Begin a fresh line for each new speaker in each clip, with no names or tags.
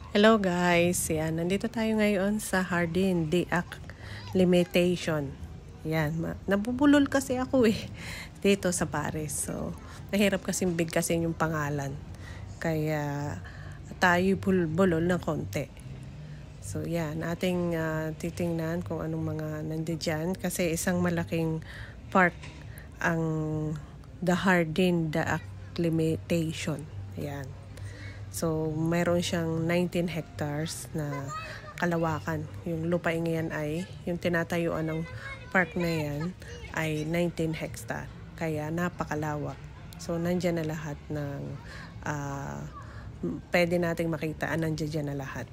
Hello guys, yan. Nandito tayo ngayon sa Hardin Deacclimatation. Yan, nabubulol kasi ako dito sa Paris. So, mahirap kasing bigkasin yung pangalan. Kaya tayo bulol ng konti. So, yan. Ating titingnan kung anong mga nandiyan. Kasi isang malaking park ang The Hardin Deacclimatation. Yan. So, meron siyang 19 hectares na kalawakan. Yung lupain yan ay, yung tinatayuan ng park na yan ay 19 hectare. Kaya napakalawak. So, nandyan na lahat ng pwede nating makita. Nandyan na lahat.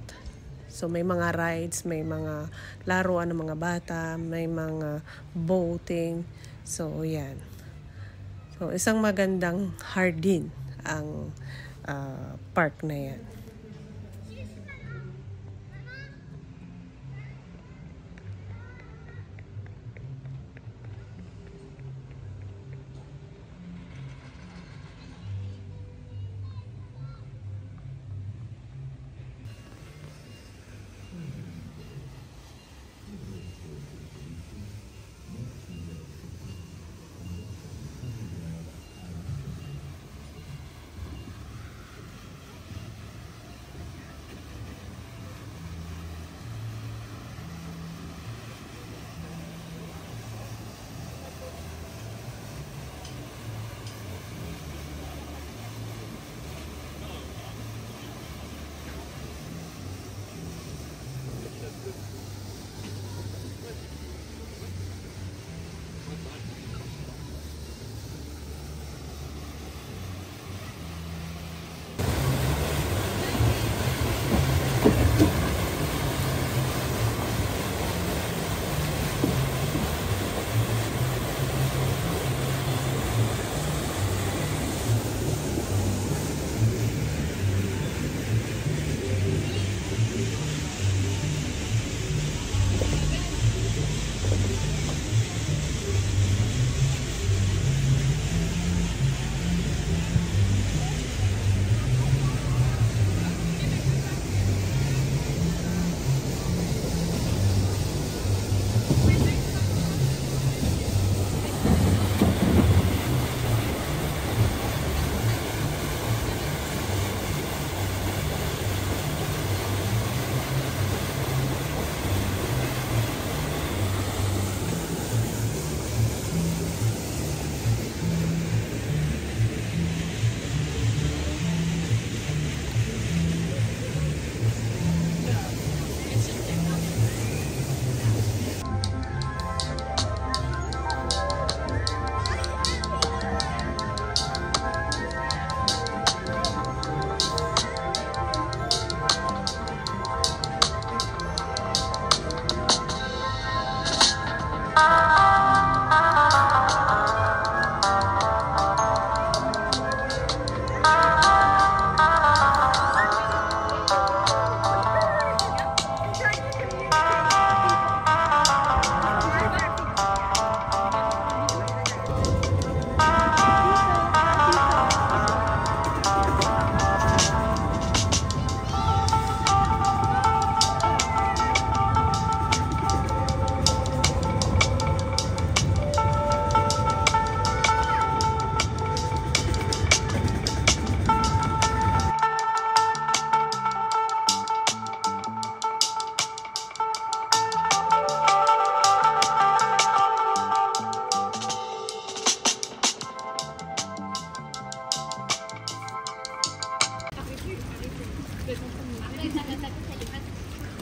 So, may mga rides, may mga laruan ng mga bata, may mga boating. So, yan. So, isang magandang Hardin ang park na yan.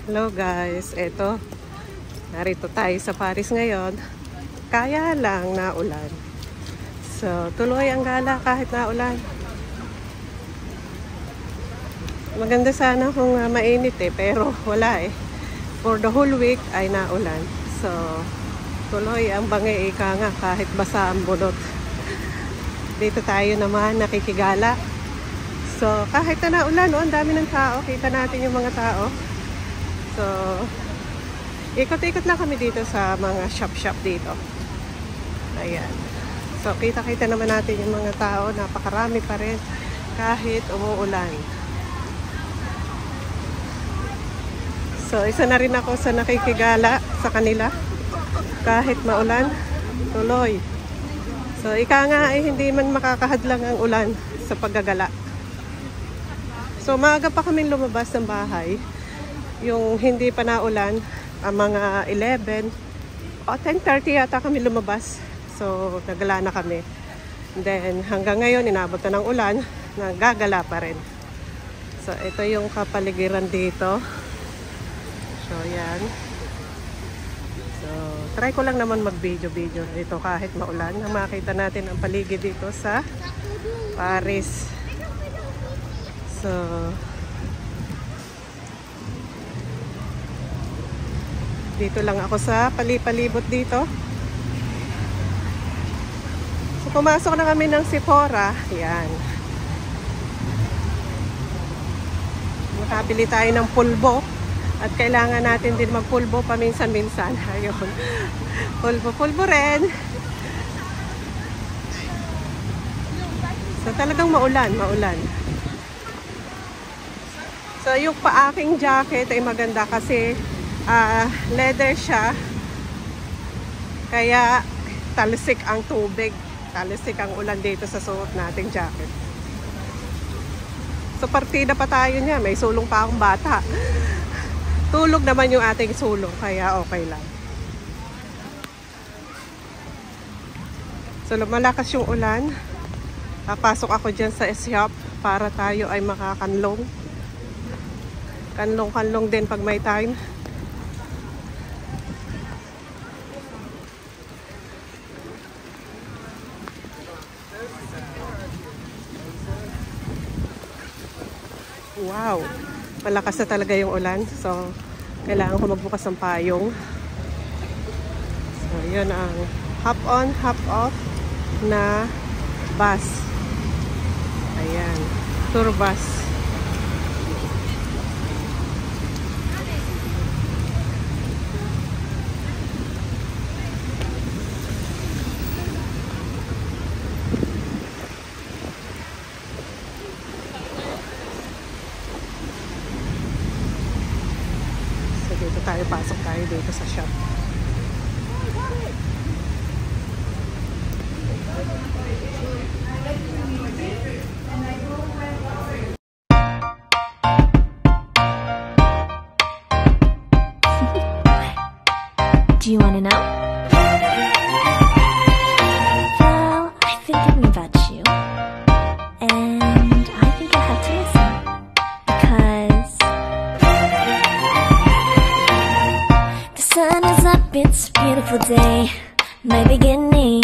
Hello guys, eto, narito tayo sa Paris ngayon. Kaya lang naulan. So, tuloy ang gala kahit naulan. Maganda sana kung mainit pero wala For the whole week ay naulan. So, tuloy ang bangi ika nga kahit basa ang bunot. Dito tayo naman nakikigala. So, kahit na naulan, ang dami ng tao. Kita natin yung mga tao. So, ikot-ikot lang kami dito sa mga shop-shop dito. Ayan. So, kita-kita naman natin yung mga tao. Napakarami pa rin kahit umuulan. So, isa na rin ako sa nakikigala sa kanila. Kahit maulan, tuloy. So, ika nga ay hindi man makakahadlang ang ulan sa paggagala. So, maaga pa kaming lumabas ng bahay. Yung hindi pa naulan, ang mga 11 o 10:30 yata kami lumabas. So, nagala na kami. Then, hanggang ngayon, inabot na ng ulan, nagagala pa rin. So, ito yung kapaligiran dito. So, yan. So, try ko lang naman mag-video dito kahit maulan. Makita natin ang paligid dito sa Paris. So, dito lang ako sa palibot dito. So, pumasok na kami ng Sephora. Yan. Makabili tayo ng pulbo. At kailangan natin din magpulbo paminsan-minsan. Ayun. Pulbo rin. So, talagang maulan. So, yung paaking jacket ay maganda kasi leather siya. Kaya talsik ang tubig. Talsik ang ulan dito sa suot nating jacket. So, partida pa tayo niya. May sulong pa akong bata. Tulog naman yung ating sulong. Kaya okay lang. So, lumalakas yung ulan. Pasok ako dyan sa shop para tayo ay makakanlong. Kanlong din pag may time. Wow! Malakas na talaga yung ulan. So, kailangan ko magbukas ng payong. So, yun ang hop on, hop off na bus. Ayan. Tour bus. Dito tayo, pasok tayo dito sa shop.
Do you want to know? Well, I've been thinking about you. And I think I have to listen. Because the sun is up, it's a beautiful day. My beginning